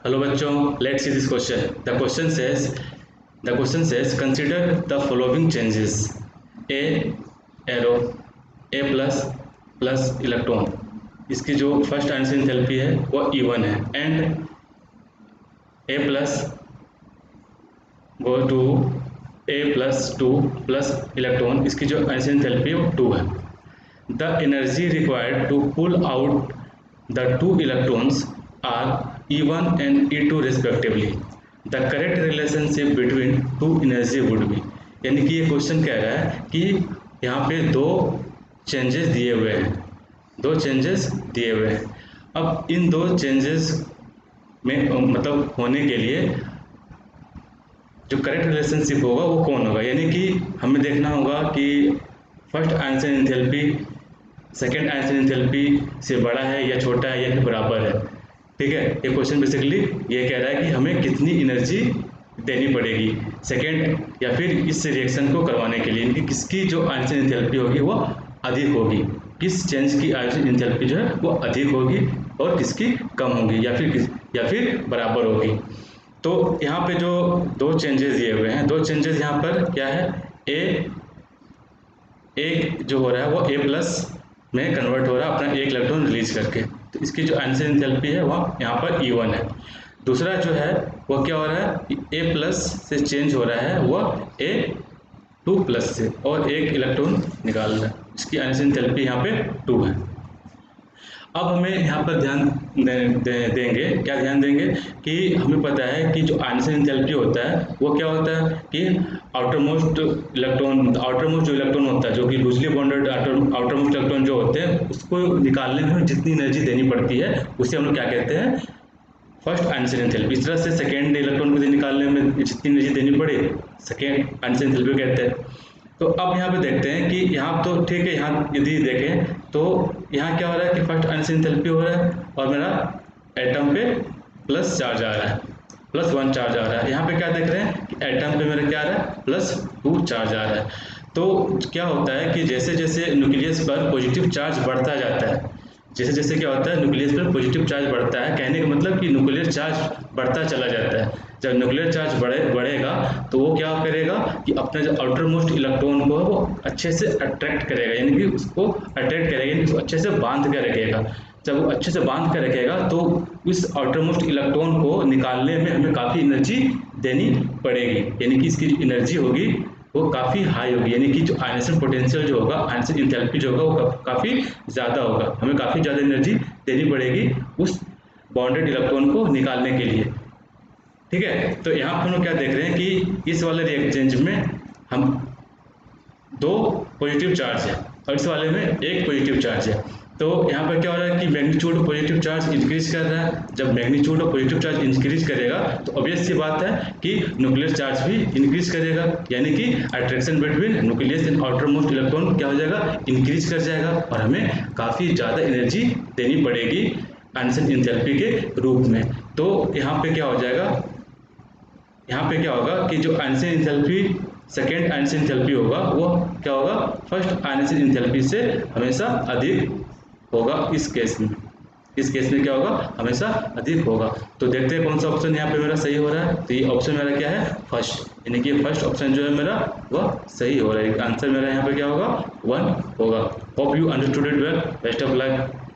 Hello बच्चों, let's see this question. The question says consider the following changes. A arrow, A plus electron. इसकी जो first answer enthalpy है वो E1 है, and A plus go to A plus 2 plus electron. इसकी जो answer enthalpy है वो 2 है. The energy required to pull out the two electrons are E1 and E2 respectively. The correct relationship between two energy would be. यानी कि ये question कह रहा है कि यहाँ पे दो चेंजेस दिए हुए हैं. अब इन दो चेंजेस में मतलब होने के लिए जो करेक्ट रिलेशनशिप होगा वो कौन होगा. यानी कि हमें देखना होगा कि first answer enthalpy second answer enthalpy से बड़ा है या छोटा है या फिर बराबर है. ठीक है, ये क्वेश्चन बेसिकली ये कह रहा है कि हमें कितनी एनर्जी देनी पड़ेगी सेकेंड या फिर इस रिएक्शन को करवाने के लिए, कि किसकी जो आंसर एंथैल्पी होगी वो अधिक होगी, किस चेंज की आंसर एंथैल्पी जो है वो अधिक होगी और किसकी कम होगी या फिर बराबर होगी. तो यहाँ पे जो दो चेंजेस दिए हुए हैं, दो चेंजेस यहाँ पर क्या है, एक जो हो रहा है वो A प्लस में कन्वर्ट हो रहा है अपना एक इलेक्ट्रॉन रिलीज करके. तो इसकी जो आंसर एंथैल्पी है वह यहाँ पर E1 है. दूसरा जो है वो क्या हो रहा है, A प्लस से चेंज हो रहा है वह A2 प्लस से और एक इलेक्ट्रॉन निकाल रहा है. इसकी आंसर एंथैल्पी यहाँ पे 2 है. अब हमें यहाँ पर ध्यान देंगे कि हमें पता है कि जो आंसर एंथैल्पी होता है वो क्या होता है कि आउटरमोस्ट जो इलेक्ट्रॉन होता है, जो कि लूजली बॉन्डेड आउटरमोस्ट इलेक्ट्रॉन जो होते हैं, उसको निकालने में जितनी एनर्जी देनी पड़ती है उसे हम लोग क्या कहते हैं, फर्स्ट आंसर एंथैल्पी. इस तरह से सेकेंड इलेक्ट्रॉन को निकालने में जितनी एनर्जी देनी पड़े सेकेंड आंसर एंथैल्पी कहते हैं. तो अब यहाँ पे देखते हैं कि यहाँ तो ठीक है, यहाँ यदि देखें तो यहाँ क्या हो रहा है कि फर्स्ट आंसर एंथैल्पी हो रहा है और मेरा एटम पे प्लस चार्ज आ रहा है, +1 चार्ज आ रहा है. यहाँ पे क्या देख रहे हैं कि एटम पे मेरा क्या आ रहा है, +2 चार्ज आ रहा है. तो क्या होता है कि जैसे जैसे न्यूक्लियस पर पॉजिटिव चार्ज बढ़ता जाता है, जैसे क्या होता है न्यूक्लियस पर पॉजिटिव चार्ज बढ़ता है, कहने का मतलब कि न्यूक्लियर चार्ज बढ़ता चला जाता है. जब न्यूक्लियर चार्ज बढ़ेगा तो वो क्या करेगा कि अपने जो आउटर मोस्ट इलेक्ट्रॉन को वो अच्छे से अट्रैक्ट करेगा, यानी कि उसको अट्रैक्ट करेगा, यानी उसको अच्छे से बांध कर रखेगा. जब वो अच्छे से बांध कर रखेगा तो इस आउटर मोस्ट इलेक्ट्रॉन को निकालने में हमें काफ़ी एनर्जी देनी पड़ेगी, यानी कि इसकी जो एनर्जी होगी वो काफ़ी हाई होगी, यानी कि जो आयनेशन पोटेंशियल जो होगा, आयनेशन एंथैल्पी जो होगा वो काफ़ी ज़्यादा होगा. हमें काफ़ी ज़्यादा एनर्जी देनी पड़ेगी उस बॉन्डेड इलेक्ट्रॉन को निकालने के लिए. ठीक है, तो यहाँ पर हम लोग क्या देख रहे हैं कि इस वाले रिएक्टेंट में हम दो पॉजिटिव चार्ज है और इस वाले में एक पॉजिटिव चार्ज है. तो यहाँ पर क्या हो रहा है कि magnitude of positive charge increase कर रहा है. जब magnitude of positive charge increase करेगा तो ऑब्वियस सी बात है कि न्यूक्लियर चार्ज भी इंक्रीज करेगा, यानी कि attraction between nucleus and outer most electron क्या हो जाएगा, इंक्रीज कर जाएगा और हमें काफ़ी ज़्यादा एनर्जी देनी पड़ेगी आंसर एंथैल्पी के रूप में. तो यहाँ पे क्या होगा कि जो answer enthalpy second answer enthalpy होगा वो क्या होगा, फर्स्ट आंसर एंथैल्पी से हमेशा अधिक होगा. इस केस में क्या होगा, हमेशा अधिक होगा. तो देखते हैं कौन सा ऑप्शन यहाँ पे मेरा सही हो रहा है. तो ये ऑप्शन मेरा क्या है, फर्स्ट, यानी कि फर्स्ट ऑप्शन जो है मेरा वह सही हो रहा है. आंसर मेरा यहाँ पे क्या होगा, 1 होगा. Hope you understood it well. Best of luck.